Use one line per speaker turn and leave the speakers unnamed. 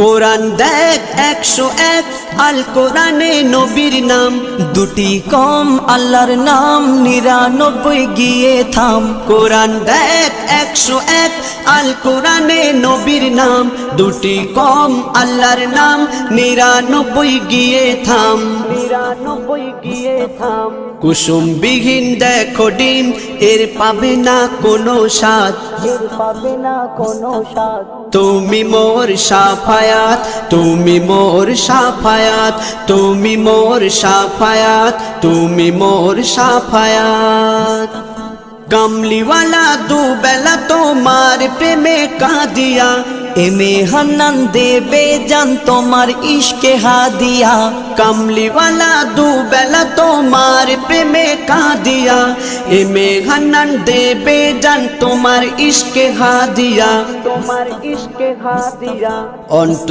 কোরআন দেখ 101 আল কোরআনে নবীর নাম,
দুটি কম আল্লাহর নাম 99 গিয়ে থাম।
কোরআন দেখ 101 আল কোরআনে নবীর নাম, দুটি কম আল্লাহর নাম 99 গিয়ে থাম। 99 গিয়ে থাম। কুসুম বিহীন দেখো ডিম, এর পাবে না কোনো স্বাদ,
এর পাবে না কোনো স্বাদ।
তুমি মোর শাফায়াত, তুমি মোর শাফায়াত, তুমি মোর শাফায়াত, তুমি মোর শাফায়াত। কামলিওয়ালা দুবেলা তোমার প্রেমে কাঁদিয়া,
এমে হান্নান দেবে জান তোমার ইশকে হাদিয়া।
কামলিওয়ালা দুবেলা তোমার প্রেমে কাঁদিয়া, এমে হান্নান দেবে জান তোমার ইশকে হাদিয়া, তোমার ইশকে হাদিয়া।